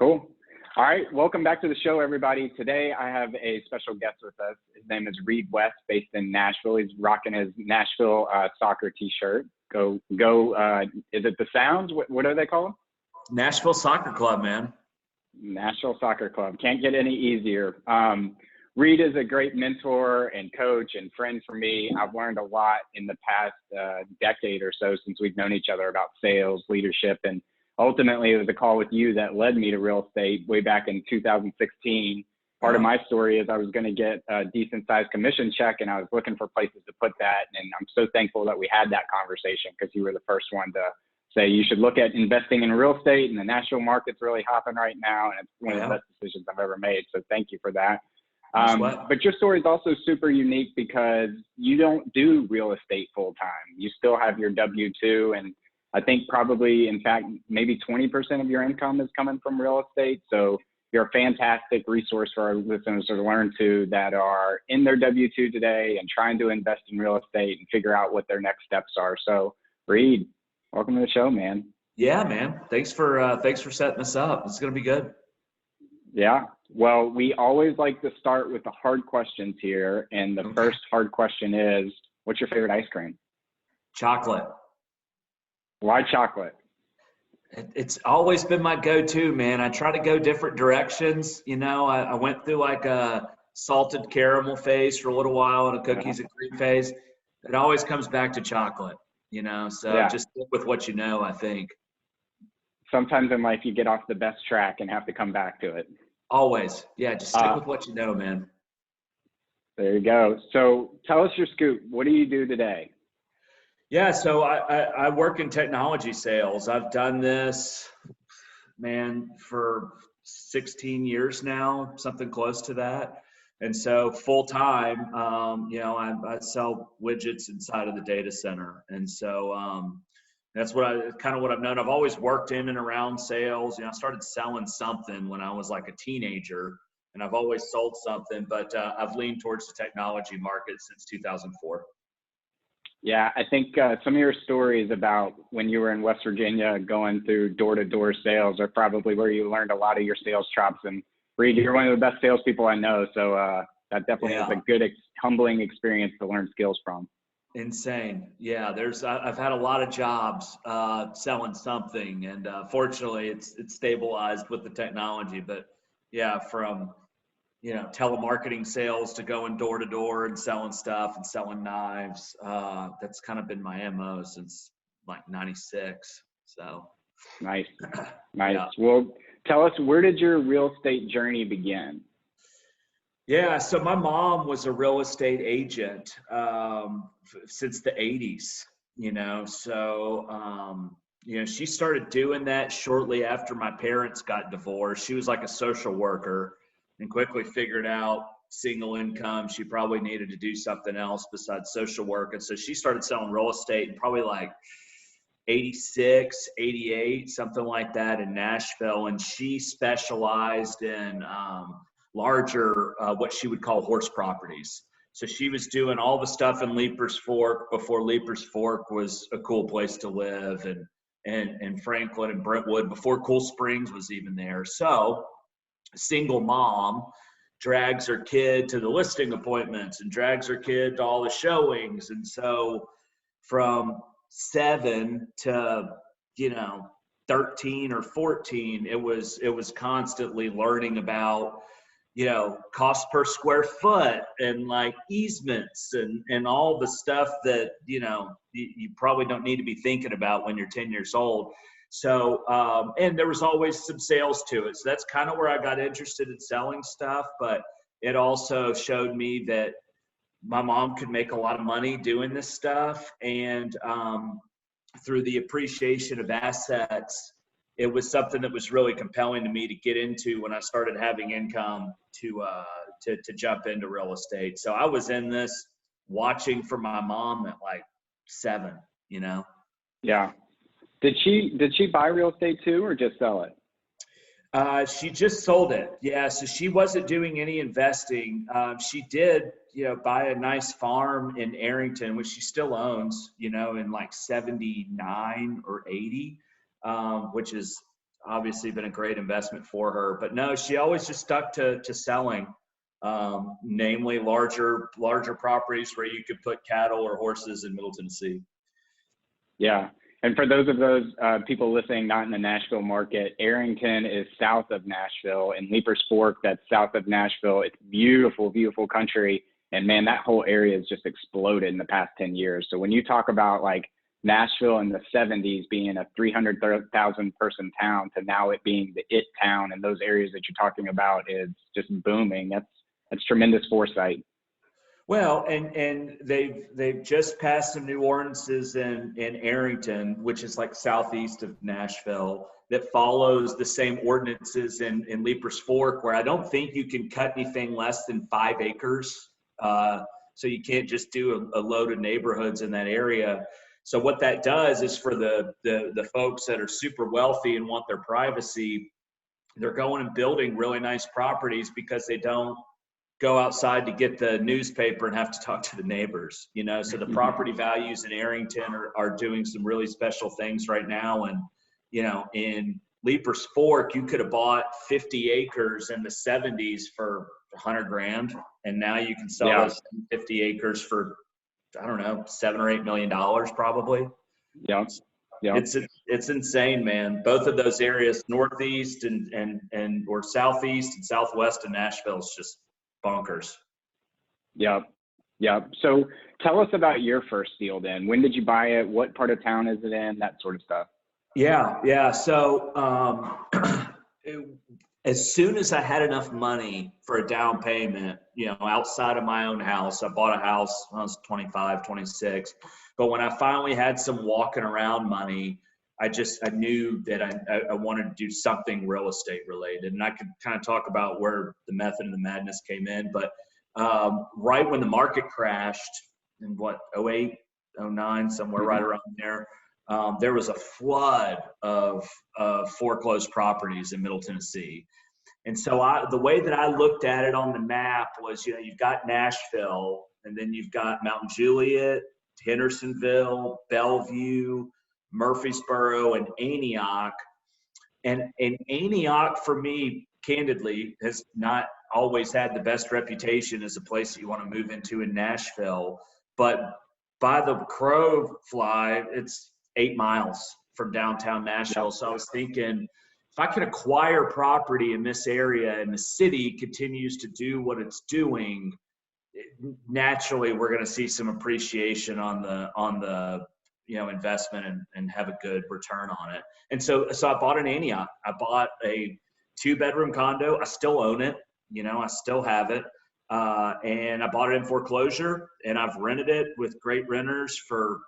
Cool. All right. Welcome back to the show, everybody. Today, I have a special guest with us. His name is Reed West, based in Nashville. He's rocking his Nashville soccer t-shirt. Go. Is it the Sounds? What do they call them? Nashville Soccer Club, man. Nashville Soccer Club. Can't get any easier. Reed is a great mentor and coach and friend for me. I've learned a lot in the past decade or so since we've known each other about sales, leadership, and ultimately it was a call with you that led me to real estate way back in 2016. Part of my story is I was going to get a decent sized commission check and I was looking for places to put that. And I'm so thankful that we had that conversation because you were the first one to say you should look at investing in real estate, and the Nashville market's really hopping right now. And it's one of the best decisions I've ever made. So thank you for that. But your story is also super unique because you don't do real estate full time. You still have your W-2, and I think probably, in fact, maybe 20% of your income is coming from real estate. So you're a fantastic resource for our listeners to learn to that are in their W-2 today and trying to invest in real estate and figure out what their next steps are. So Reed, welcome to the show, man. Yeah, man. Thanks for setting us up. It's going to be good. Yeah. Well, we always like to start with the hard questions here. And the first hard question is, what's your favorite ice cream? Chocolate. Why chocolate? It's always been my go-to, man. I try to go different directions. You know, I went through like a salted caramel phase for a little while and a cookies and cream phase. It always comes back to chocolate, you know, so just stick with what you know, I think. Sometimes in life you get off the best track and have to come back to it. Always. Yeah, just stick with what you know, man. There you go. So tell us your scoop. What do you do today? Yeah, so I work in technology sales. I've done this, man, for 16 years now, something close to that. And so full time, you know, I sell widgets inside of the data center. And so that's what I've known. I've always worked in and around sales. You know, I started selling something when I was like a teenager, and I've always sold something, but I've leaned towards the technology market since 2004. Yeah, I think some of your stories about when you were in West Virginia going through door-to-door sales are probably where you learned a lot of your sales chops. And Reed, you're one of the best salespeople I know, so that definitely is a good, humbling experience to learn skills from. Insane. Yeah, I've had a lot of jobs selling something, and fortunately it's stabilized with the technology. But yeah, from telemarketing sales to going door to door and selling stuff and selling knives. That's kind of been my MO since like 96. So nice. Yeah. Well, tell us, where did your real estate journey begin? Yeah, so my mom was a real estate agent since the 80s, so she started doing that shortly after my parents got divorced. She was like a social worker and quickly figured out single income. She probably needed to do something else besides social work. And so she started selling real estate in probably like 86, 88, something like that in Nashville. And she specialized in larger, what she would call horse properties. So she was doing all the stuff in Leapers Fork before Leapers Fork was a cool place to live, and Franklin and Brentwood before Cool Springs was even there. So a single mom drags her kid to the listing appointments and drags her kid to all the showings. And so from 7 to, 13 or 14, it was constantly learning about, cost per square foot and like easements and all the stuff that, you probably don't need to be thinking about when you're 10 years old. So, and there was always some sales to it. So that's kind of where I got interested in selling stuff, but it also showed me that my mom could make a lot of money doing this stuff. And through the appreciation of assets, it was something that was really compelling to me to get into when I started having income to jump into real estate. So I was in this watching for my mom at like 7, Yeah. Did she buy real estate too, or just sell it? She just sold it. Yeah. So she wasn't doing any investing. She did, buy a nice farm in Arrington, which she still owns, in like 79 or 80, which is obviously been a great investment for her. But no, she always just stuck to selling, namely larger properties where you could put cattle or horses in Middle Tennessee. Yeah. And for those people listening, not in the Nashville market, Arrington is south of Nashville, and Leapers Fork, that's south of Nashville. It's beautiful, beautiful country. And man, that whole area has just exploded in the past 10 years. So when you talk about like Nashville in the 70s being a 300,000 person town to now it being the it town, and those areas that you're talking about is just booming. That's tremendous foresight. Well, and they've just passed some new ordinances in Arrington, which is like southeast of Nashville, that follows the same ordinances in Leapers Fork, where I don't think you can cut anything less than 5 acres. So you can't just do a load of neighborhoods in that area. So what that does is for the folks that are super wealthy and want their privacy, they're going and building really nice properties because they don't go outside to get the newspaper and have to talk to the neighbors, you know. So the property values in Arrington are doing some really special things right now. And, you know, in Leapers Fork, you could have bought 50 acres in the 70s for $100 grand. And now you can sell those 50 acres for, I don't know, $7 or $8 million probably. Yeah. Yeah. It's insane, man. Both of those areas, northeast and or southeast and southwest of Nashville, is just bonkers. Yep. Yep. So tell us about your first deal then. When did you buy it? What part of town is it in? That sort of stuff. Yeah. So as soon as I had enough money for a down payment, you know, outside of my own house, I bought a house when I was 25, 26. But when I finally had some walking around money, I knew that I wanted to do something real estate related. And I could kind of talk about where the method and the madness came in. But right when the market crashed in 08, 09, somewhere right around there, there was a flood of foreclosed properties in Middle Tennessee. And so the way that I looked at it on the map was, you know, you've got Nashville, and then you've got Mount Juliet, Hendersonville, Bellevue, Murfreesboro, and Antioch. And Antioch, for me, candidly, has not always had the best reputation as a place that you want to move into in Nashville. But by the crow fly, it's 8 miles from downtown Nashville. So I was thinking, if I can acquire property in this area and the city continues to do what it's doing, naturally we're going to see some appreciation on the you know, investment and have a good return on it. And so I bought an Antioch. I bought a 2-bedroom condo. I still own it. You know, I still have it. And I bought it in foreclosure, and I've rented it with great renters for,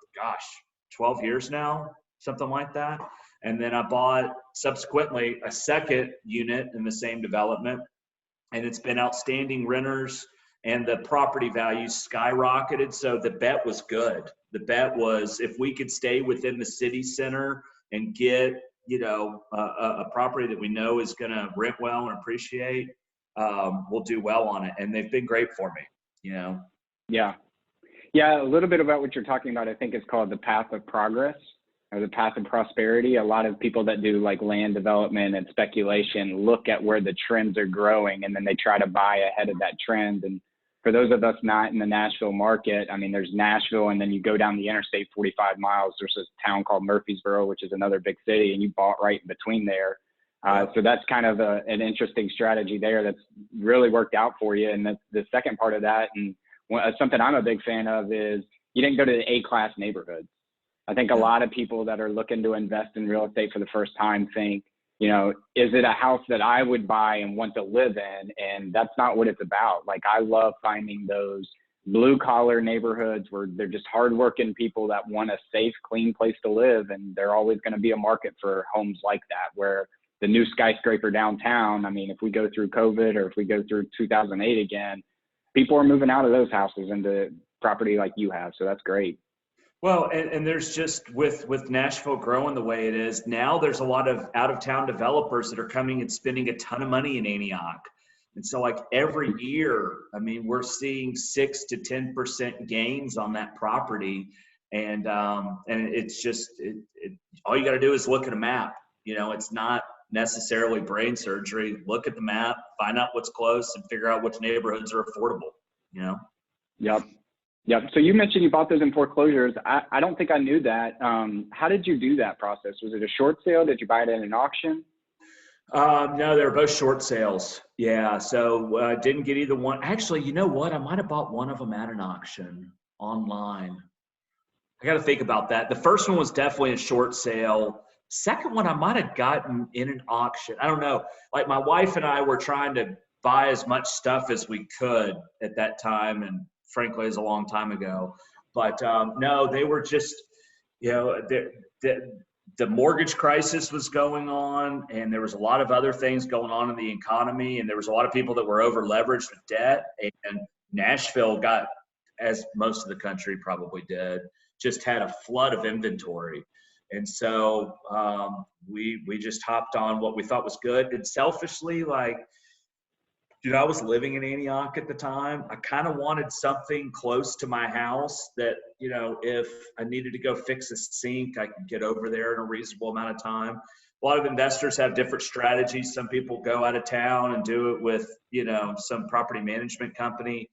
12 years now, something like that. And then I bought subsequently a second unit in the same development, and it's been outstanding renters, and the property values skyrocketed. So the bet was good. The bet was, if we could stay within the city center and get, you know, a property that we know is going to rent well and appreciate, we'll do well on it. And they've been great for me, you know? Yeah. Yeah. A little bit about what you're talking about, I think is called the path of progress or the path of prosperity. A lot of people that do like land development and speculation look at where the trends are growing, and then they try to buy ahead of that trend. And for those of us not in the Nashville market, I mean, there's Nashville, and then you go down the interstate 45 miles, there's a town called Murfreesboro, which is another big city, and you bought right in between there. So that's kind of an interesting strategy there that's really worked out for you. And the second part of that, and something I'm a big fan of, is you didn't go to the A-class neighborhoods. I think a lot of people that are looking to invest in real estate for the first time think, you know, is it a house that I would buy and want to live in? And that's not what it's about. Like, I love finding those blue collar neighborhoods where they're just hardworking people that want a safe, clean place to live. And there's always going to be a market for homes like that, where the new skyscraper downtown, I mean, if we go through COVID or if we go through 2008 again, people are moving out of those houses into property like you have. So that's great. Well, and there's just with Nashville growing the way it is now, there's a lot of out-of-town developers that are coming and spending a ton of money in Antioch. And so like every year, I mean, we're seeing 6 to 10% gains on that property. And it's just, all you got to do is look at a map. You know, it's not necessarily brain surgery. Look at the map, find out what's close, and figure out which neighborhoods are affordable, you know? Yep. Yep. So you mentioned you bought those in foreclosures. I don't think I knew that. How did you do that process? Was it a short sale? Did you buy it in an auction? No, they were both short sales. Yeah. So didn't get either one. Actually, you know what? I might have bought one of them at an auction online. I got to think about that. The first one was definitely a short sale. Second one, I might have gotten in an auction. I don't know. Like my wife and I were trying to buy as much stuff as we could at that time. And frankly, it's a long time ago. But no, they were just, you know, the mortgage crisis was going on, and there was a lot of other things going on in the economy, and there was a lot of people that were over leveraged with debt. And Nashville got, as most of the country probably did, just had a flood of inventory. And so we just hopped on what we thought was good. And selfishly, like, I was living in Antioch at the time. I kind of wanted something close to my house that, if I needed to go fix a sink, I could get over there in a reasonable amount of time. A lot of investors have different strategies. Some people go out of town and do it with, some property management company.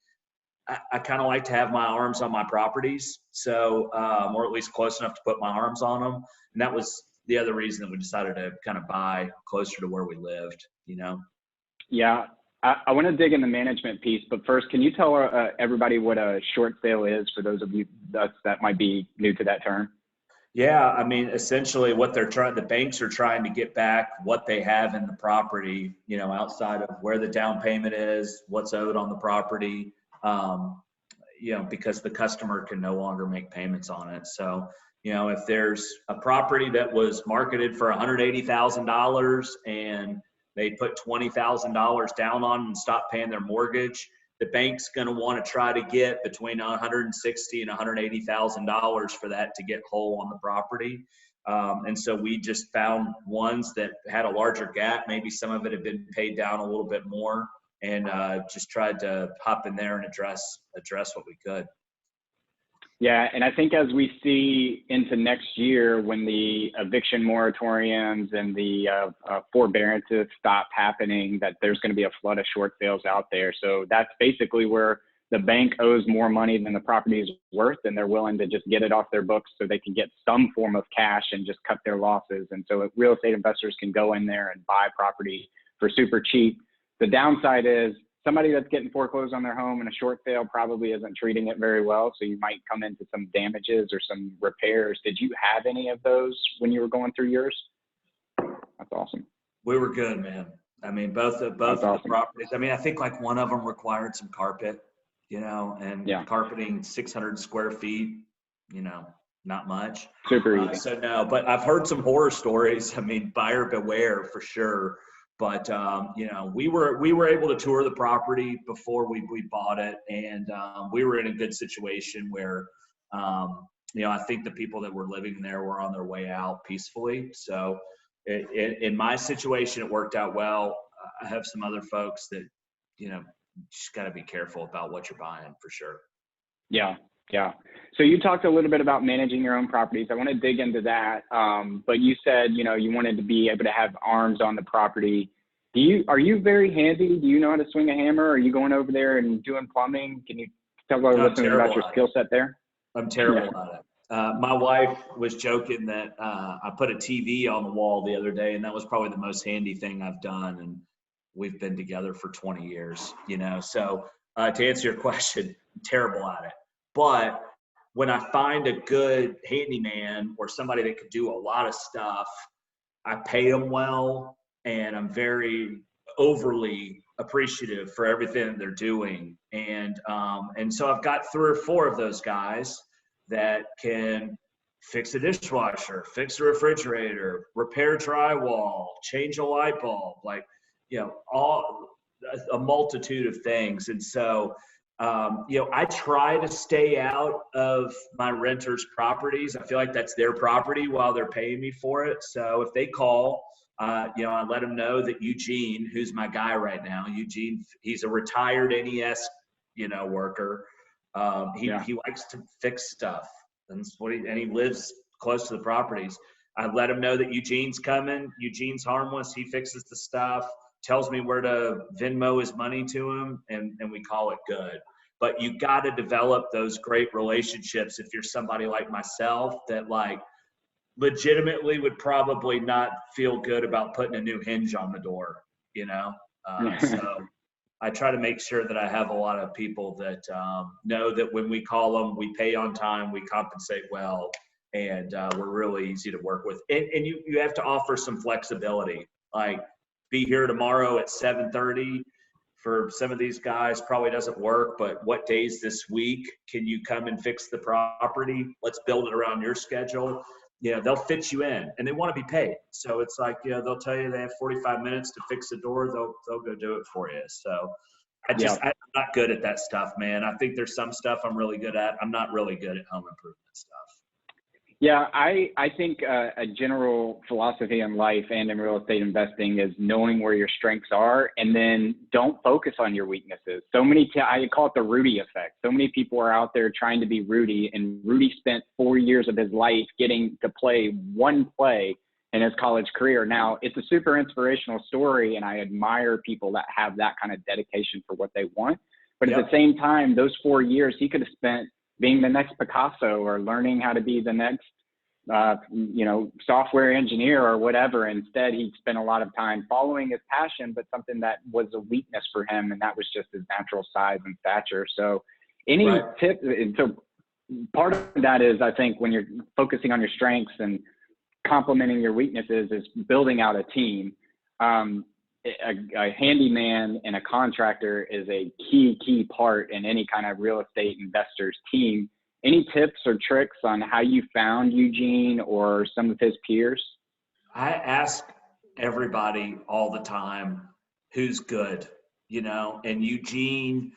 I kind of like to have my arms on my properties. So, or at least close enough to put my arms on them. And that was the other reason that we decided to kind of buy closer to where we lived, Yeah. I want to dig in the management piece, but first, can you tell everybody what a short sale is for those of you that might be new to that term? Yeah, I mean, essentially what the banks are trying to get back what they have in the property, outside of where the down payment is, what's owed on the property, because the customer can no longer make payments on it. So, if there's a property that was marketed for $180,000 and they put $20,000 down on and stop paying their mortgage, the bank's going to want to try to get between $160,000 and $180,000 for that to get whole on the property. And so we just found ones that had a larger gap. Maybe some of it had been paid down a little bit more, and just tried to hop in there and address what we could. Yeah, and I think as we see into next year, when the eviction moratoriums and the forbearances stop happening, that there's going to be a flood of short sales out there. So that's basically where the bank owes more money than the property is worth, and they're willing to just get it off their books so they can get some form of cash and just cut their losses. And so real estate investors can go in there and buy property for super cheap. The downside is somebody that's getting foreclosed on their home in a short sale probably isn't treating it very well. So you might come into some damages or some repairs. Did you have any of those when you were going through yours? That's awesome. We were good, man. I mean, both of the properties. I mean, I think like one of them required some carpet, and carpeting 600 square feet, not much. Super easy. So no, but I've heard some horror stories. I mean, buyer beware for sure. But, we were able to tour the property before we bought it. And we were in a good situation where, I think the people that were living there were on their way out peacefully. So in my situation, it worked out well. I have some other folks that, just got to be careful about what you're buying for sure. Yeah. Yeah. So you talked a little bit about managing your own properties. I want to dig into that. But you said, you wanted to be able to have arms on the property. Are you very handy? Do you know how to swing a hammer? Are you going over there and doing plumbing? Can you tell our listeners about your skill set there? I'm terrible at it. My wife was joking that I put a TV on the wall the other day, and that was probably the most handy thing I've done. And we've been together for 20 years, So to answer your question, I'm terrible at it. But when I find a good handyman or somebody that could do a lot of stuff, I pay them well, and I'm very overly appreciative for everything that they're doing. And so I've got 3 or 4 of those guys that can fix a dishwasher, fix a refrigerator, repair drywall, change a light bulb, a multitude of things. And so I try to stay out of my renters' properties. I feel like that's their property while they're paying me for it. So if they call, I let them know that Eugene, who's my guy right now, he's a retired NES, worker. He likes to fix stuff, and he lives close to the properties. I let him know that Eugene's coming. Eugene's harmless. He fixes the stuff, tells me where to Venmo his money to him, and we call it good. But you got to develop those great relationships if you're somebody like myself that like legitimately would probably not feel good about putting a new hinge on the door, you know? So I try to make sure that I have a lot of people that know that when we call them, we pay on time, we compensate well, and we're really easy to work with. And you have to offer some flexibility, like be here tomorrow at 7:30. For some of these guys probably doesn't work, but what days this week can you come and fix the property? Let's build it around your schedule. You know, they'll fit you in and they want to be paid. So it's like, you know, they'll tell you they have 45 minutes to fix the door. They'll go do it for you. So I'm not good at that stuff, man. I think there's some stuff I'm really good at. I'm not really good at home improvement stuff. Yeah, I think a general philosophy in life and in real estate investing is knowing where your strengths are, and then don't focus on your weaknesses. I call it the Rudy effect. So many people are out there trying to be Rudy, and Rudy spent 4 years of his life getting to play one play in his college career. Now, it's a super inspirational story, and I admire people that have that kind of dedication for what they want. But at the same time, those 4 years he could have spent being the next Picasso or learning how to be the next, software engineer or whatever. Instead, he spent a lot of time following his passion, but something that was a weakness for him, and that was just his natural size and stature. So any tip, and so part of that is, I think, when you're focusing on your strengths and complementing your weaknesses, is building out a team. A handyman and a contractor is a key part in any kind of real estate investor's team. Any tips or tricks on how you found Eugene or some of his peers? I ask everybody all the time, who's good, and Eugene,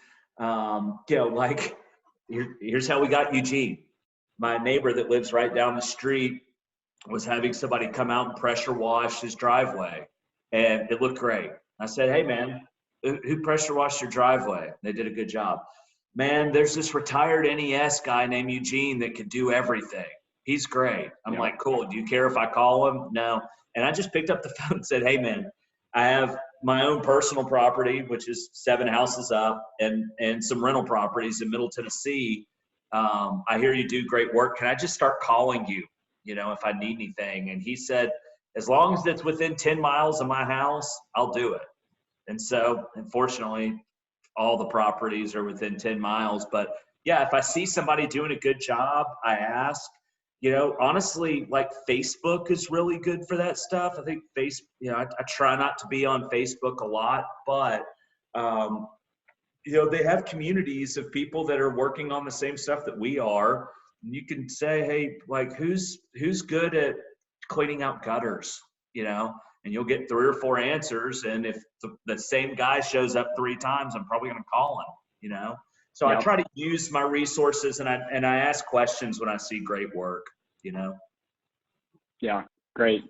here's how we got Eugene. My neighbor that lives right down the street was having somebody come out and pressure wash his driveway. And it looked great. I said, hey, man, who pressure washed your driveway? They did a good job. Man, there's this retired NES guy named Eugene that could do everything. He's great. I'm like, cool. Do you care if I call him? No. And I just picked up the phone and said, hey, man, I have my own personal property, which is 7 houses up, and some rental properties in Middle Tennessee. I hear you do great work. Can I just start calling you, if I need anything? And he said, as long as it's within 10 miles of my house, I'll do it. And so, unfortunately, all the properties are within 10 miles. But yeah, if I see somebody doing a good job, I ask. Honestly, like Facebook is really good for that stuff. I think I try not to be on Facebook a lot, but they have communities of people that are working on the same stuff that we are. And you can say, hey, like who's good at cleaning out gutters, and you'll get 3 or 4 answers. And if the same guy shows up 3 times, I'm probably going to call him, So I try to use my resources, and I ask questions when I see great work, Yeah, great.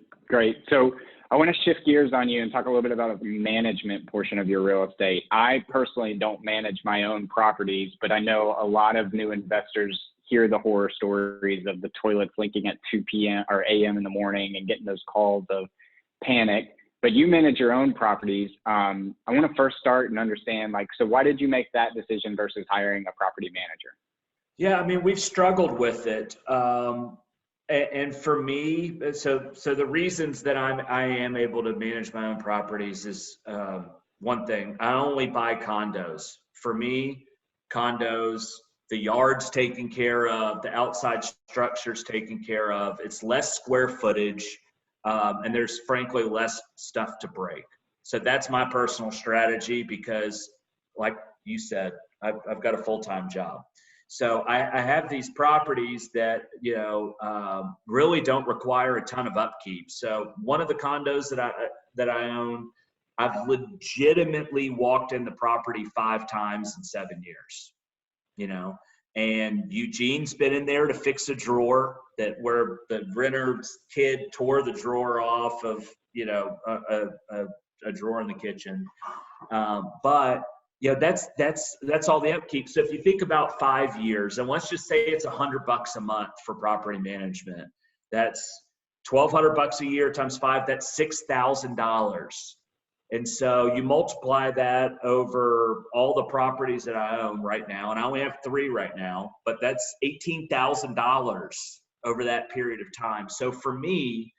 So I want to shift gears on you and talk a little bit about the management portion of your real estate. I personally don't manage my own properties, but I know a lot of new investors hear the horror stories of the toilets leaking at 2 p.m. or a.m. in the morning and getting those calls of panic. But you manage your own properties. I want to first start and understand, so why did you make that decision versus hiring a property manager? Yeah, I mean, we've struggled with it. And for me, so the reasons that I am able to manage my own properties is one thing. I only buy condos. For me, condos, the yard's taken care of, the outside structure's taken care of. It's less square footage, and there's frankly less stuff to break. So that's my personal strategy because, like you said, I've got a full-time job. So I have these properties that, really don't require a ton of upkeep. So one of the condos that I own, I've legitimately walked in the property 5 times in 7 years. And Eugene's been in there to fix a drawer where the renter's kid tore the drawer off of, a drawer in the kitchen. But that's all the upkeep. So if you think about 5 years, and let's just say it's $100 a month for property management, that's $1,200 a year times 5, that's $6,000. And so you multiply that over all the properties that I own right now, and I only have 3 right now, but that's $18,000 over that period of time. So for me,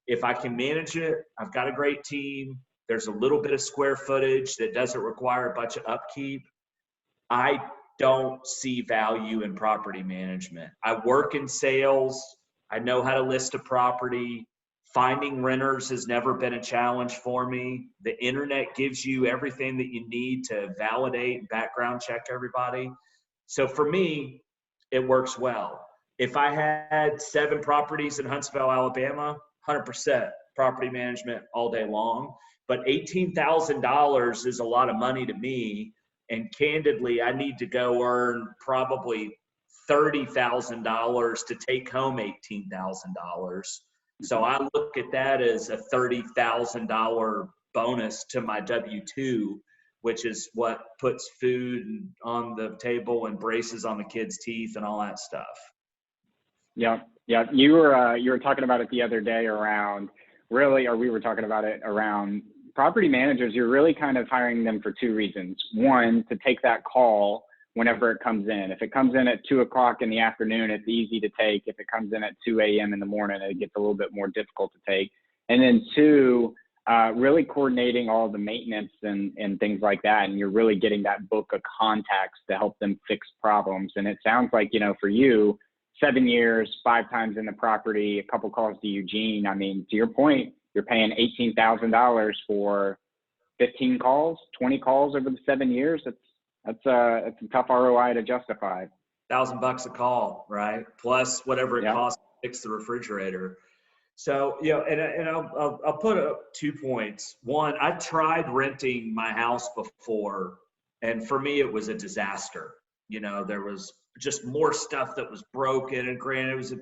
if I can manage it, I've got a great team, there's a little bit of square footage that doesn't require a bunch of upkeep, I don't see value in property management. I work in sales. I know how to list a property. Finding renters has never been a challenge for me. The internet gives you everything that you need to validate and background check everybody. So for me, it works well. If I had 7 properties in Huntsville, Alabama, 100% property management all day long. But $18,000 is a lot of money to me. And candidly, I need to go earn probably $30,000 to take home $18,000. So I look at that as a $30,000 bonus to my W-2, which is what puts food on the table and braces on the kids' teeth and all that stuff. Yeah, yeah. You were talking about it the other day around really, or we were talking about it around property managers. You're really kind of hiring them for 2 reasons. One, to take that call whenever it comes in. If it comes in at 2 o'clock in the afternoon, it's easy to take. If it comes in at 2 a.m. in the morning, it gets a little bit more difficult to take. And then 2, really coordinating all the maintenance and things like that. And you're really getting that book of contacts to help them fix problems. And it sounds like, you know, for you, 7 years, 5 times in the property, a couple calls to Eugene. I mean, to your point, you're paying $18,000 for 15 calls, 20 calls over the 7 years. It's a tough ROI to justify. $1,000 a call, right? Plus whatever it costs to fix the refrigerator. So, you know, and I'll put up 2 points. One, I tried renting my house before, and for me, it was a disaster. You know, there was just more stuff that was broken, and granted, it was a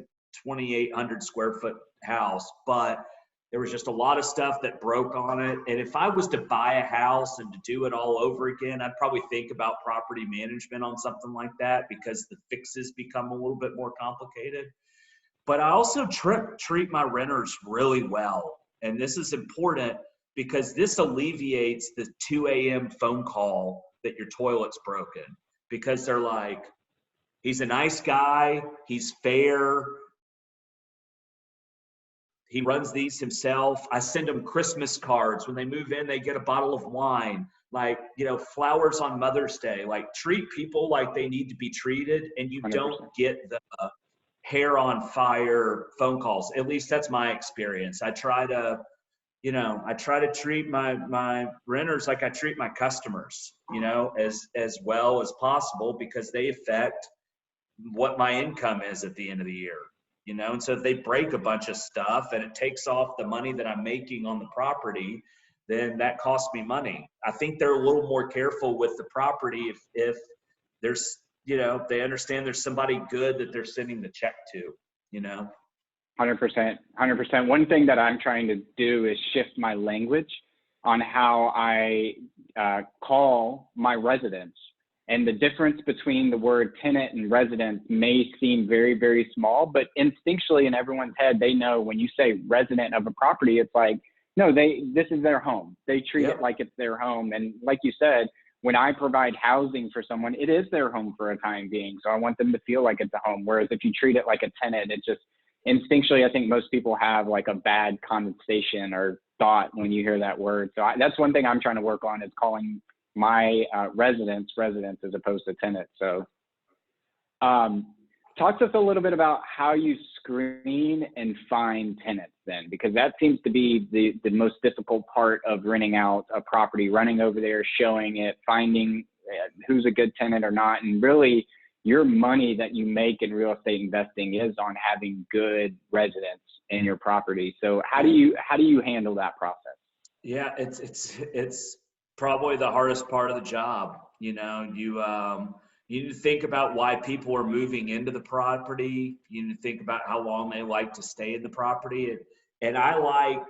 2,800 square foot house, but there was just a lot of stuff that broke on it. And if I was to buy a house and to do it all over again, I'd probably think about property management on something like that because the fixes become a little bit more complicated. But I also treat my renters really well. And this is important because this alleviates the 2 a.m. phone call that your toilet's broken, because they're like, he's a nice guy, he's fair, he runs these himself. I send them Christmas cards. When they move in, they get a bottle of wine, like, you know, flowers on Mother's Day. Like, treat people like they need to be treated, and you 100%. don't get the hair on fire phone calls. At least that's my experience. I try to treat my renters like I treat my customers, you know, as well as possible, because they affect what my income is at the end of the year. You know, and so if they break a bunch of stuff and it takes off the money that I'm making on the property, then that costs me money. I think they're a little more careful with the property if there's, you know, they understand there's somebody good that they're sending the check to, you know. 100%. One thing that I'm trying to do is shift my language on how I call my residents. And the difference between the word tenant and resident may seem very, very small, but instinctually in everyone's head, they know when you say resident of a property, it's like, no, this is their home. They treat it like it's their home. And like you said, when I provide housing for someone, it is their home for a time being. So I want them to feel like it's a home. Whereas if you treat it like a tenant, it just instinctually, I think most people have like a bad connotation or thought when you hear that word. So that's one thing I'm trying to work on, is calling my residents as opposed to tenants. So talk to us a little bit about how you screen and find tenants then, because that seems to be the most difficult part of renting out a property, running over there, showing it, finding who's a good tenant or not. And really your money that you make in real estate investing is on having good residents in your property. So how do you handle that process? Yeah, it's probably the hardest part of the job. You know, you need to think about why people are moving into the property. You need to think about how long they like to stay in the property. And I like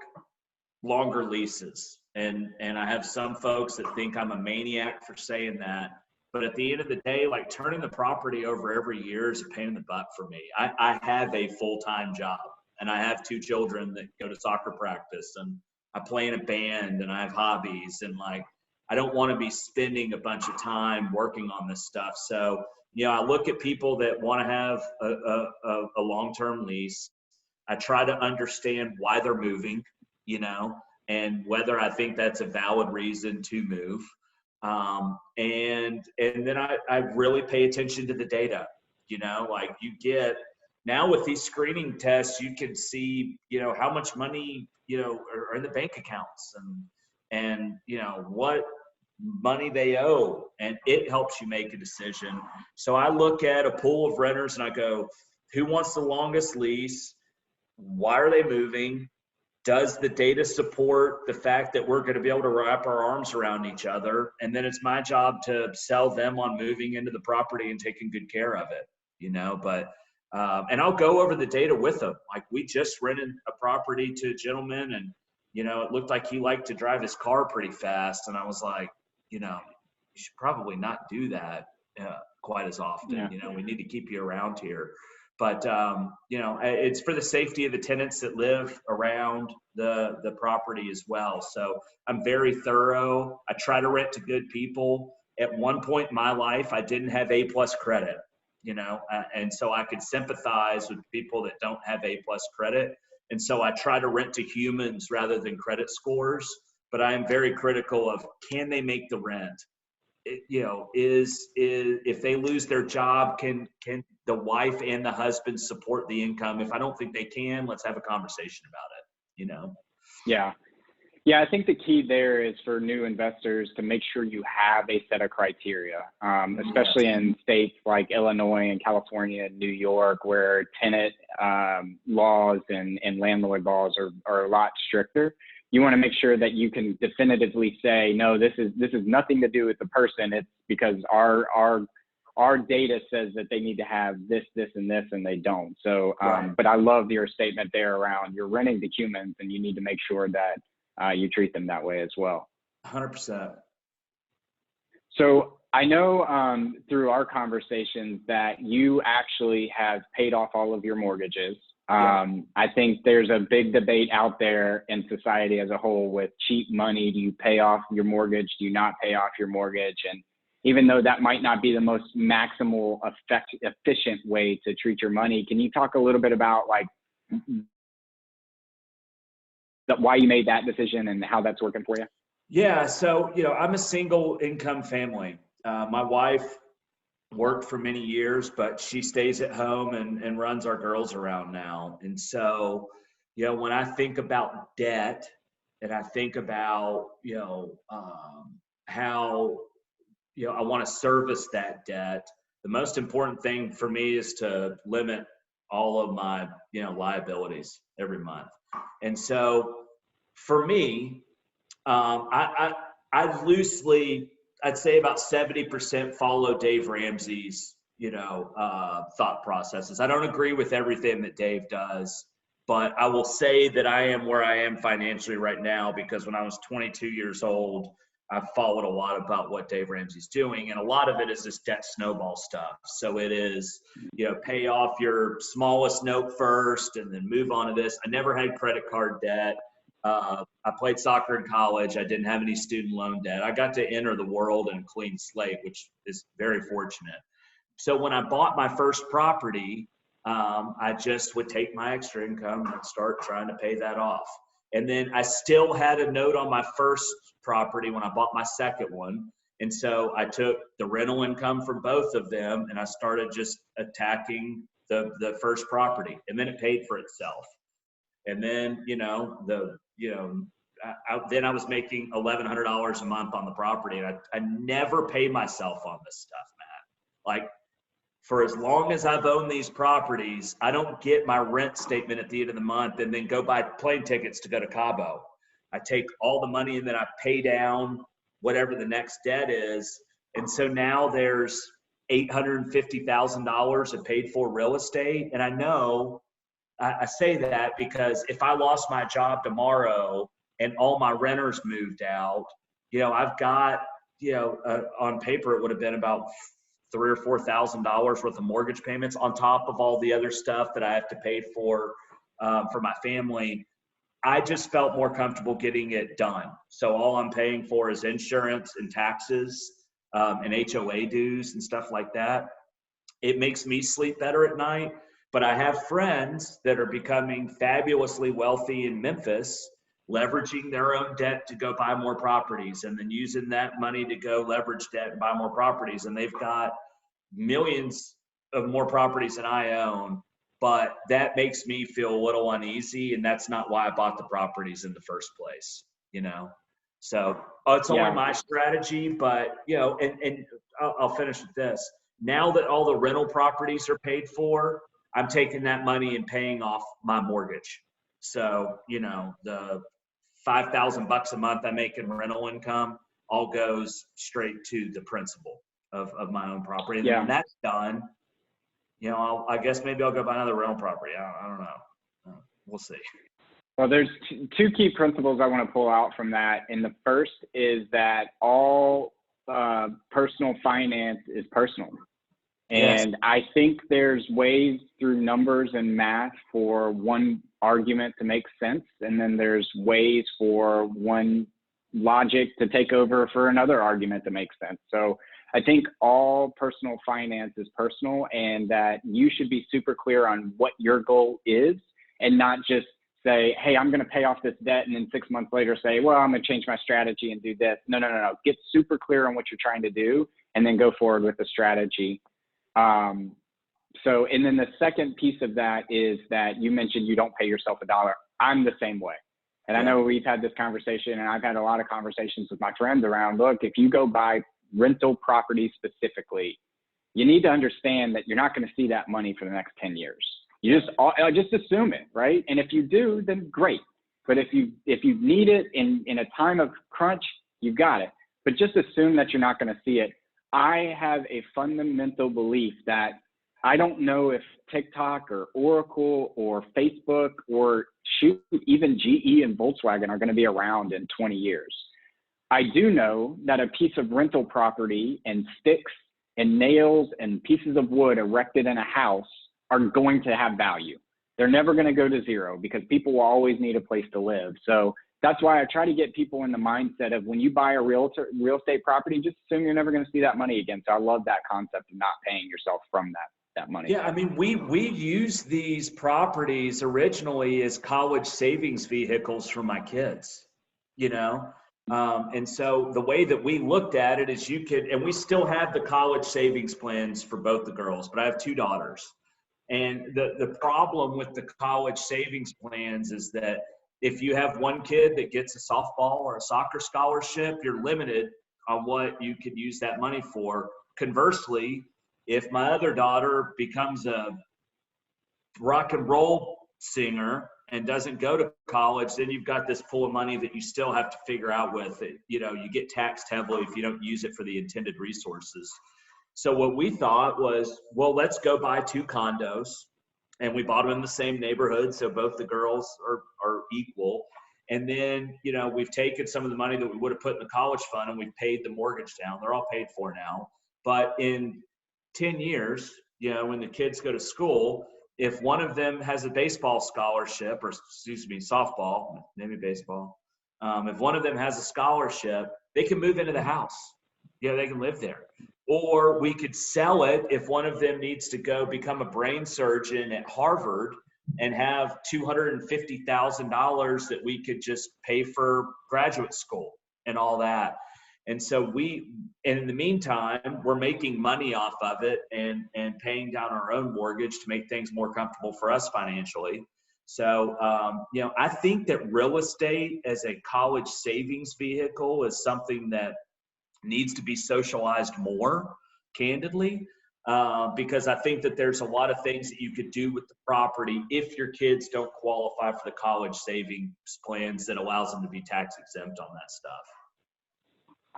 longer leases. And I have some folks that think I'm a maniac for saying that. But at the end of the day, like, turning the property over every year is a pain in the butt for me. I have a full-time job. and I have 2 children that go to soccer practice, and I play in a band, and I have hobbies, and like, I don't want to be spending a bunch of time working on this stuff. So, you know, I look at people that want to have a long-term lease. I try to understand why they're moving, you know, and whether I think that's a valid reason to move. And then I really pay attention to the data, you know, like you get now with these screening tests, you can see, you know, how much money, you know, are in the bank accounts and, you know, what money they owe, and it helps you make a decision. So I look at a pool of renters and I go, who wants the longest lease? Why are they moving? Does the data support the fact that we're going to be able to wrap our arms around each other? And then it's my job to sell them on moving into the property and taking good care of it, you know, but, and I'll go over the data with them. Like we just rented a property to a gentleman and, you know, it looked like he liked to drive his car pretty fast. And I was like, you know, you should probably not do that quite as often. Yeah. You know, we need to keep you around here. But, you know, it's for the safety of the tenants that live around the property as well. So I'm very thorough. I try to rent to good people. At one point in my life, I didn't have A+ credit, you know, and so I could sympathize with people that don't have A+ credit. And so I try to rent to humans rather than credit scores. But I am very critical of, can they make the rent? You know, is if they lose their job, can the wife and the husband support the income? If I don't think they can, let's have a conversation about it, you know? Yeah. Yeah, I think the key there is for new investors to make sure you have a set of criteria, especially in states like Illinois and California and New York, where tenant laws and landlord laws are a lot stricter. You want to make sure that you can definitively say, no, this is nothing to do with the person. It's because our data says that they need to have this, and this, and they don't. So, but I love your statement there around you're renting to humans and you need to make sure that you treat them that way as well. 100%. So I know through our conversations that you actually have paid off all of your mortgages. I think there's a big debate out there in society as a whole with cheap money. Do you pay off your mortgage? Do you not pay off your mortgage? And even though that might not be the most maximal efficient way to treat your money, can you talk a little bit about like why you made that decision and how that's working for you? Yeah. So, you know, I'm a single income family. My wife worked for many years, but she stays at home and runs our girls around now. And so, you know, when I think about debt and I think about, you know, how, you know, I want to service that debt, the most important thing for me is to limit all of my, you know, liabilities every month. And so for me, I loosely, I'd say about 70% follow Dave Ramsey's, you know, thought processes. I don't agree with everything that Dave does, but I will say that I am where I am financially right now because when I was 22 years old, I followed a lot about what Dave Ramsey's doing. And a lot of it is this debt snowball stuff. So it is, you know, pay off your smallest note first and then move on to this. I never had credit card debt. I played soccer in college. I didn't have any student loan debt. I got to enter the world in a clean slate, which is very fortunate. So when I bought my first property, I just would take my extra income and start trying to pay that off. And then I still had a note on my first property when I bought my second one. And so I took the rental income from both of them and I started just attacking the first property, and then it paid for itself. And then, you know, then I was making $1,100 a month on the property. And I never pay myself on this stuff, Matt. Like, for as long as I've owned these properties, I don't get my rent statement at the end of the month and then go buy plane tickets to go to Cabo. I take all the money and then I pay down whatever the next debt is. And so now there's $850,000 of paid for real estate. And I know, I say that because if I lost my job tomorrow and all my renters moved out, you know, I've got, you know, on paper, it would have been about $3,000 or $4,000 worth of mortgage payments on top of all the other stuff that I have to pay for for my family. I just felt more comfortable getting it done. So all I'm paying for is insurance and taxes and HOA dues and stuff like that. It makes me sleep better at night. But I have friends that are becoming fabulously wealthy in Memphis, leveraging their own debt to go buy more properties and then using that money to go leverage debt and buy more properties. And they've got millions of more properties than I own. But that makes me feel a little uneasy, and that's not why I bought the properties in the first place, you know? So it's only my strategy, but, you know, and I'll finish with this. Now that all the rental properties are paid for, I'm taking that money and paying off my mortgage. So, you know, the $5,000 a month I make in rental income all goes straight to the principal of my own property. And when that's done, you know, I guess maybe I'll go buy another rental property. I don't know. We'll see. Well, there's two key principles I want to pull out from that. And the first is that all personal finance is personal. And I think there's ways through numbers and math for one argument to make sense. And then there's ways for one logic to take over for another argument to make sense. So I think all personal finance is personal, and that you should be super clear on what your goal is and not just say, hey, I'm going to pay off this debt, and then 6 months later say, well, I'm going to change my strategy and do this. No. Get super clear on what you're trying to do and then go forward with the strategy. And then the second piece of that is that you mentioned you don't pay yourself $1. I'm the same way. And I know we've had this conversation, and I've had a lot of conversations with my friends around, look, if you go buy rental properties specifically, you need to understand that you're not going to see that money for the next 10 years. You just assume it, right? And if you do, then great. But if you need it in a time of crunch, you've got it. But just assume that you're not going to see it. I have a fundamental belief that I don't know if TikTok or Oracle or Facebook or even GE and Volkswagen are going to be around in 20 years. I do know that a piece of rental property and sticks and nails and pieces of wood erected in a house are going to have value. They're never going to go to zero because people will always need a place to live. So that's why I try to get people in the mindset of when you buy a real estate property, just assume you're never going to see that money again. So I love that concept of not paying yourself from that money. Yeah, I mean, we used these properties originally as college savings vehicles for my kids, you know? And so the way that we looked at it is and we still have the college savings plans for both the girls, but I have 2 daughters. And the problem with the college savings plans is that if you have one kid that gets a softball or a soccer scholarship, you're limited on what you could use that money for. Conversely, if my other daughter becomes a rock and roll singer and doesn't go to college, then you've got this pool of money that you still have to figure out with it. You know, you get taxed heavily if you don't use it for the intended resources. So what we thought was, well, let's go buy 2 condos. And we bought them in the same neighborhood, so both the girls are equal. And then, you know, we've taken some of the money that we would have put in the college fund and we've paid the mortgage down. They're all paid for now. But in 10 years, you know, when the kids go to school, if one of them has a baseball scholarship, or excuse me, softball, maybe baseball, if one of them has a scholarship, they can move into the house. Yeah, they can live there. Or we could sell it if one of them needs to go become a brain surgeon at Harvard and have $250,000 that we could just pay for graduate school and all that. And so and in the meantime, we're making money off of it and paying down our own mortgage to make things more comfortable for us financially. So, you know, I think that real estate as a college savings vehicle is something that needs to be socialized more, candidly, because I think that there's a lot of things that you could do with the property if your kids don't qualify for the college savings plans that allows them to be tax exempt on that stuff.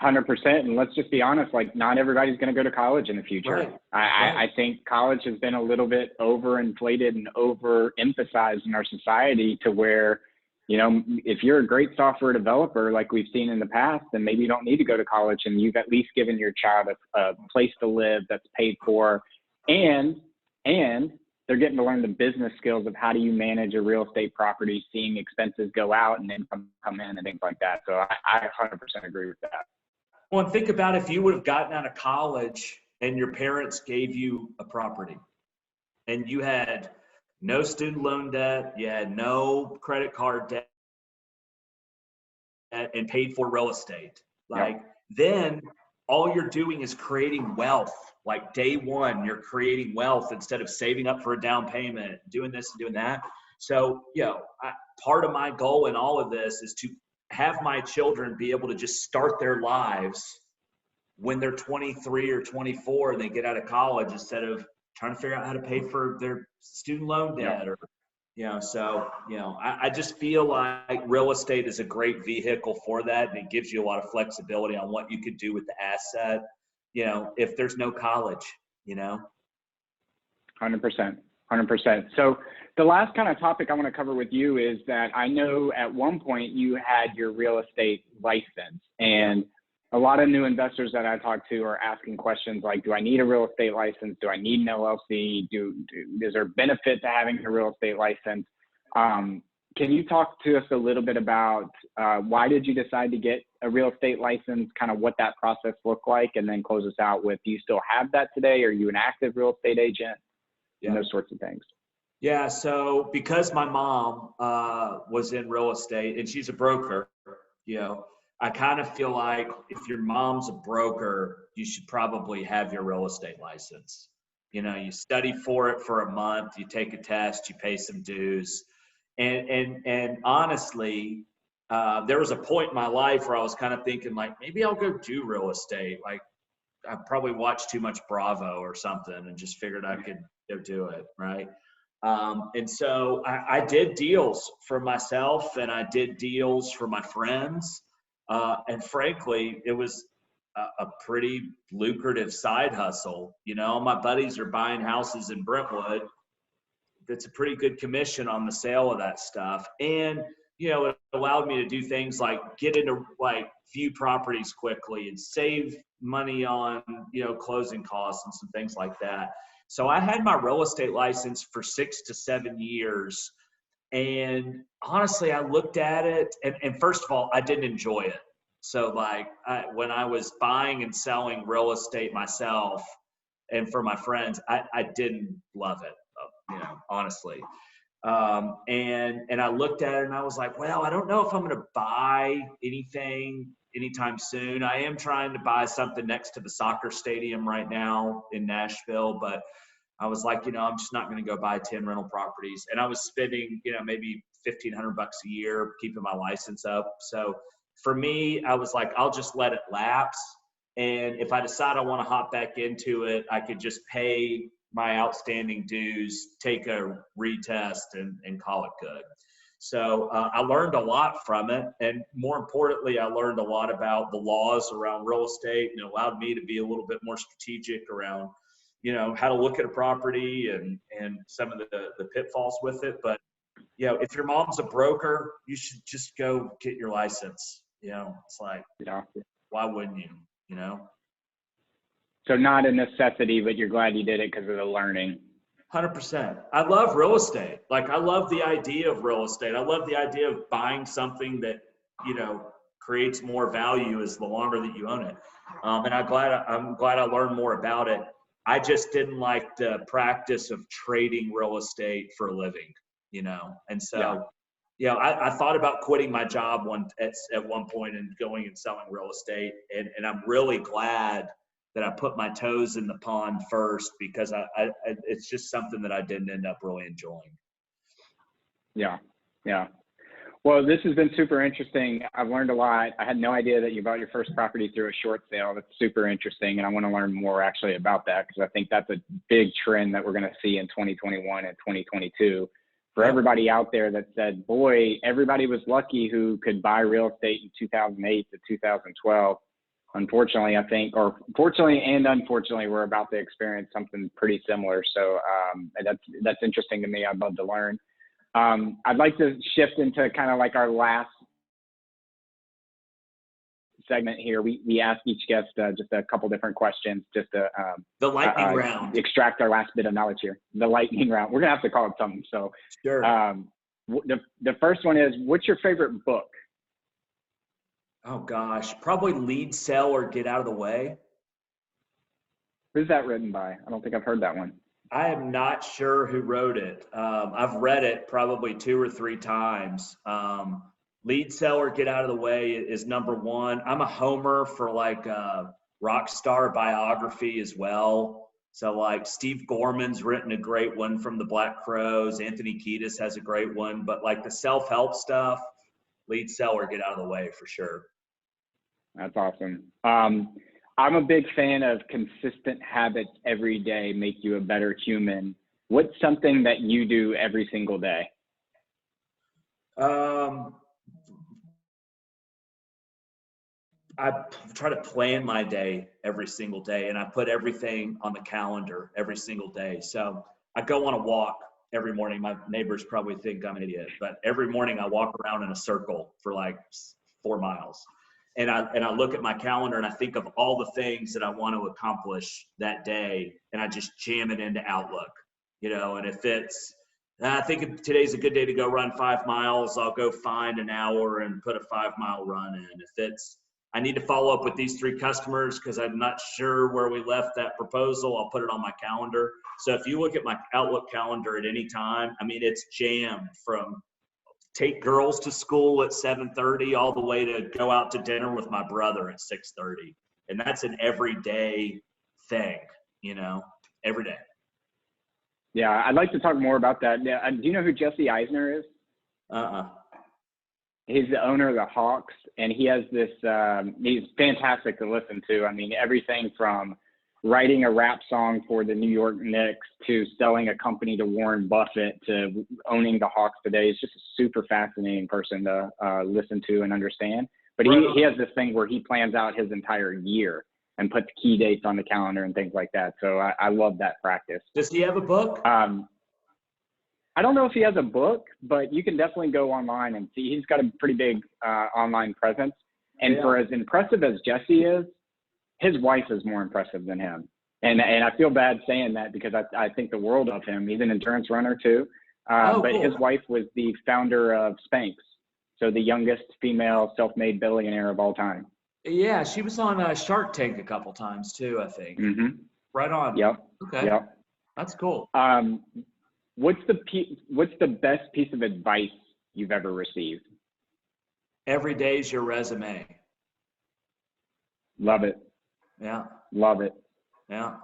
100%. And let's just be honest, like not everybody's going to go to college in the future. Right. I think college has been a little bit overinflated and overemphasized in our society to where, you know, if you're a great software developer, like we've seen in the past, then maybe you don't need to go to college and you've at least given your child a place to live that's paid for. And the they're getting to learn the business skills of how do you manage a real estate property, seeing expenses go out and income come in and things like that. So I 100% agree with that. Well, and think about if you would have gotten out of college and your parents gave you a property and you had no student loan debt, you had no credit card debt, and paid for real estate. Like, then all you're doing is creating wealth. Like day one, you're creating wealth instead of saving up for a down payment, doing this and doing that. So, part of my goal in all of this is to have my children be able to just start their lives when they're 23 or 24 and they get out of college, instead of trying to figure out how to pay for their student loan debt or, I just feel like real estate is a great vehicle for that. And it gives you a lot of flexibility on what you could do with the asset, if there's no college, 100%. So the last kind of topic I want to cover with you is that I know at one point you had your real estate license, and a lot of new investors that I talk to are asking questions like, do I need a real estate license? Do I need an LLC? Is there benefit to having a real estate license? Can you talk to us a little bit about why did you decide to get a real estate license, kind of what that process looked like, and then close us out with, do you still have that today? Are you an active real estate agent? And those sorts of things. Yeah, so because my mom was in real estate and she's a broker, I kind of feel like if your mom's a broker, you should probably have your real estate license. You study for it for a month, you take a test, you pay some dues. And honestly, there was a point in my life where I was kind of thinking like, maybe I'll go do real estate. Like I probably watched too much Bravo or something and just figured I could go do it, right? And so I did deals for myself and I did deals for my friends. And frankly, it was a pretty lucrative side hustle. My buddies are buying houses in Brentwood. That's a pretty good commission on the sale of that stuff. And, it allowed me to do things like get into view properties quickly and save money on, closing costs and some things like that. So I had my real estate license for 6 to 7 years. And honestly, I looked at it and first of all, I didn't enjoy it. So when I was buying and selling real estate myself and for my friends, I didn't love it, honestly. And I looked at it and I was like, well, I don't know if I'm going to buy anything anytime soon. I am trying to buy something next to the soccer stadium right now in Nashville, but I was like, I'm just not going to go buy 10 rental properties. And I was spending, maybe $1,500 a year keeping my license up. So for me, I was like, I'll just let it lapse. And if I decide I want to hop back into it, I could just pay my outstanding dues, take a retest and call it good. So I learned a lot from it. And more importantly, I learned a lot about the laws around real estate, and it allowed me to be a little bit more strategic around, how to look at a property and some of the pitfalls with it. But, if your mom's a broker, you should just go get your license. It's like, why wouldn't you, So not a necessity, but you're glad you did it because of the learning. 100%. I love real estate. I love the idea of real estate. I love the idea of buying something that, creates more value as the longer that you own it. And I'm glad I learned more about it. I just didn't like the practice of trading real estate for a living, And so, I thought about quitting my job at one point and going and selling real estate. And I'm really glad that I put my toes in the pond first, because it's just something that I didn't end up really enjoying. Yeah. Well, this has been super interesting. I've learned a lot. I had no idea that you bought your first property through a short sale. That's super interesting. And I want to learn more actually about that, because I think that's a big trend that we're going to see in 2021 and 2022. For everybody out there that said, boy, everybody was lucky who could buy real estate in 2008 to 2012. Unfortunately, I think, or fortunately and unfortunately, we're about to experience something pretty similar. So that's interesting to me. I'd love to learn. I'd like to shift into kind of like our last segment here. We ask each guest just a couple different questions just to the lightning round. Extract our last bit of knowledge here. The lightning round. We're gonna have to call it something. So sure. The first one is, what's your favorite book? Oh gosh, probably Lead, Sell, or Get Out of the Way. Who's that written by? I don't think I've heard that one. I am not sure who wrote it. I've read it probably 2 or 3 times. Lead, Sell, or Get Out of the Way is number one. I'm a homer for like rock star biography as well. So like Steve Gorman's written a great one from the Black Crowes. Anthony Kiedis has a great one. But like the self-help stuff, Lead, Sell, or Get Out of the Way for sure. That's awesome. I'm a big fan of consistent habits every day make you a better human. What's something that you do every single day? I try to plan my day every single day, and I put everything on the calendar every single day. So I go on a walk every morning. My neighbors probably think I'm an idiot, but every morning I walk around in a circle for like 4 miles. And I look at my calendar and I think of all the things that I want to accomplish that day, and I just jam it into Outlook, you know. And if it's, I think today's a good day to go run 5 miles, I'll go find an hour and put a 5-mile run in. If it's, I need to follow up with these 3 customers because I'm not sure where we left that proposal, I'll put it on my calendar. So if you look at my Outlook calendar at any time, I mean, it's jammed from take girls to school at 7:30 all the way to go out to dinner with my brother at 6:30. And that's an everyday thing, you know, every day. Yeah, I'd like to talk more about that. Yeah, do you know who Jesse Eisner is? He's the owner of the Hawks, and he has this, he's fantastic to listen to. I mean, everything from writing a rap song for the New York Knicks to selling a company to Warren Buffett to owning the Hawks today. He's just a super fascinating person to listen to and understand. But he has this thing where he plans out his entire year and puts key dates on the calendar and things like that. So I love that practice. Does he have a book? I don't know if he has a book, but you can definitely go online and see. He's got a pretty big online presence. And for as impressive as Jesse is, his wife is more impressive than him. And I feel bad saying that because I think the world of him. He's an endurance runner too. But cool. His wife was the founder of Spanx. So the youngest female self-made billionaire of all time. Yeah, she was on Shark Tank a couple times too, I think. Mm-hmm. Right on. Yep. Okay. Yep. That's cool. What's the best piece of advice you've ever received? Every day's your resume. Love it. Yeah. Love it. Yeah.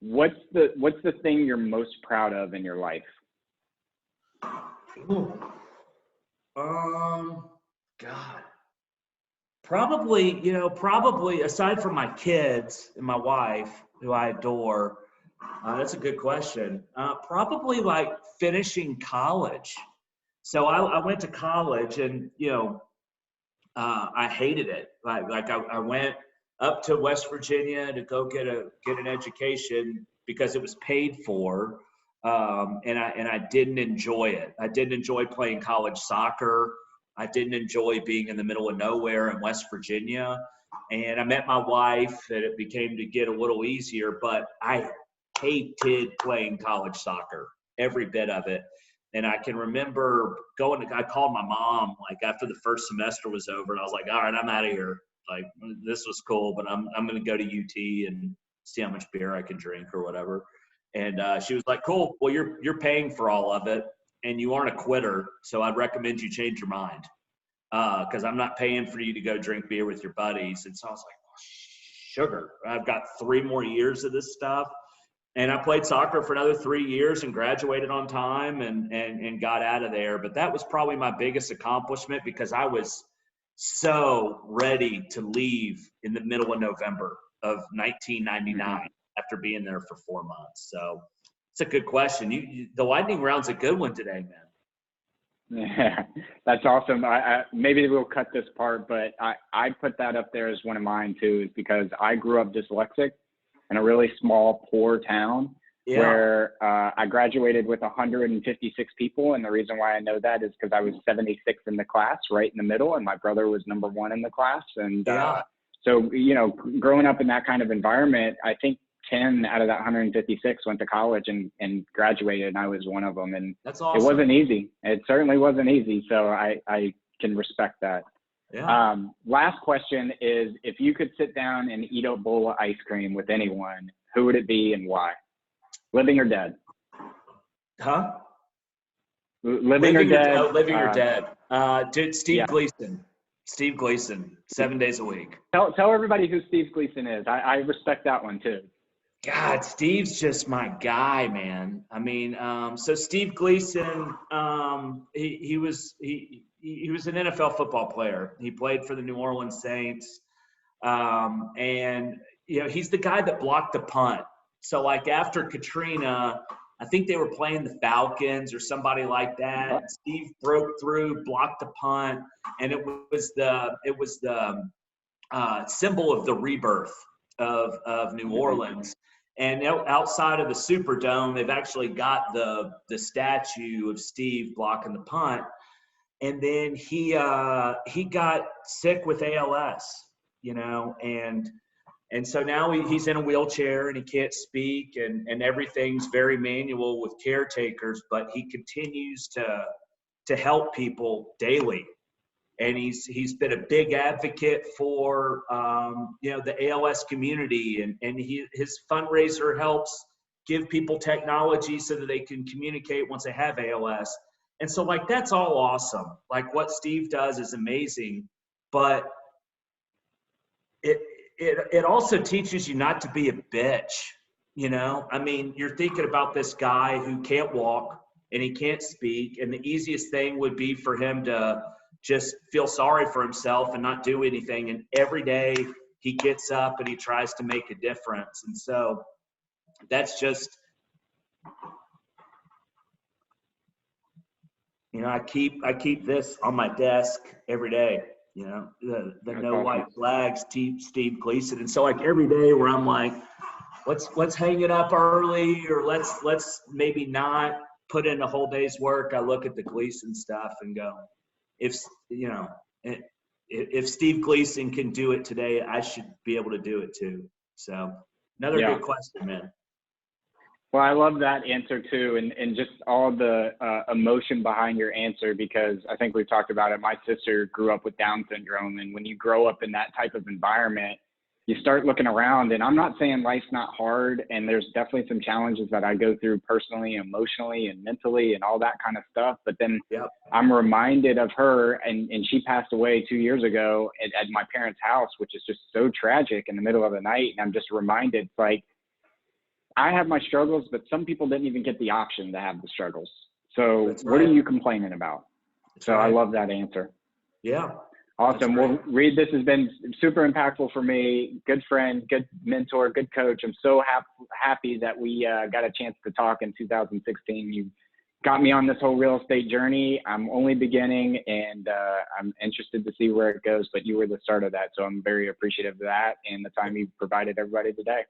What's the thing you're most proud of in your life? God. Probably aside from my kids and my wife, who I adore, that's a good question. Probably like finishing college. So I went to college and, I hated it. I went up to West Virginia to go get an education because it was paid for. And I didn't enjoy it. I didn't enjoy playing college soccer. I didn't enjoy being in the middle of nowhere in West Virginia. And I met my wife and it became to get a little easier, but I hated playing college soccer, every bit of it. And I can remember I called my mom like after the first semester was over and I was like, all right, I'm out of here. Like, this was cool, but I'm going to go to UT and see how much beer I can drink or whatever. And she was like, cool, well, you're paying for all of it and you aren't a quitter. So I'd recommend you change your mind because I'm not paying for you to go drink beer with your buddies. And so I was like, oh, sugar, I've got 3 more years of this stuff. And I played soccer for another 3 years and graduated on time and got out of there. But that was probably my biggest accomplishment because I was so ready to leave in the middle of November of 1999 after being there for 4 months. So it's a good question. The lightning round's a good one today, man. Yeah, that's awesome. Maybe we'll cut this part, but I put that up there as one of mine too, is because I grew up dyslexic in a really small, poor town. where I graduated with 156 people. And the reason why I know that is because I was 76 in the class, right in the middle, and my brother was number 1 in the class. And so, you know, growing up in that kind of environment, I think 10 out of that 156 went to college and graduated, and I was one of them. And that's awesome. It wasn't easy. It certainly wasn't easy. So I can respect that. Yeah. Last question is, if you could sit down and eat a bowl of ice cream with anyone, who would it be and why? Living or dead? Huh? Living or dead? Living or dead. Dude, Steve Yeah. Gleason. Steve Gleason, 7 days a week. Tell everybody who Steve Gleason is. I respect that one too. God, Steve's just my guy, man. I mean, so Steve Gleason, he was an NFL football player. He played for the New Orleans Saints, and you know, he's the guy that blocked the punt. So like after Katrina, I think they were playing the Falcons or somebody like that. Steve broke through, blocked the punt, and it was the symbol of the rebirth of New Orleans. And outside of the Superdome, they've actually got the statue of Steve blocking the punt. And then he got sick with ALS, you know, and so now he's in a wheelchair and he can't speak, and everything's very manual with caretakers, but he continues to help people daily. And he's been a big advocate for you know, the ALS community, and his fundraiser helps give people technology so that they can communicate once they have ALS. And so like that's all awesome. Like what Steve does is amazing, but it also teaches you not to be a bitch. You know, I mean, you're thinking about this guy who can't walk and he can't speak, and the easiest thing would be for him to just feel sorry for himself and not do anything. And every day he gets up and he tries to make a difference. And so that's just, you know, I keep this on my desk every day, you know, the no white flags, Steve Gleason. And so like every day where I'm like, let's hang it up early, or let's maybe not put in a whole day's work, I look at the Gleason stuff and go, if you know, if Steve Gleason can do it today, I should be able to do it too. So another good question, man. Well, I love that answer too, and just all the emotion behind your answer, because I think we've talked about it. My sister grew up with Down syndrome, and when you grow up in that type of environment, you start looking around. And I'm not saying life's not hard, and there's definitely some challenges that I go through personally, emotionally, and mentally, and all that kind of stuff. But then I'm reminded of her, and she passed away 2 years ago at my parents' house, which is just so tragic in the middle of the night. And I'm just reminded, like, I have my struggles, but some people didn't even get the option to have the struggles. So what are you complaining about? I love that answer. Yeah. Awesome. Well, Reed, this has been super impactful for me. Good friend, good mentor, good coach. I'm so happy that we got a chance to talk in 2016. You got me on this whole real estate journey. I'm only beginning, and I'm interested to see where it goes, but you were the start of that. So I'm very appreciative of that and the time you provided everybody today.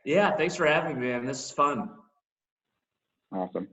Yeah, thanks for having me, man. This is fun. Awesome.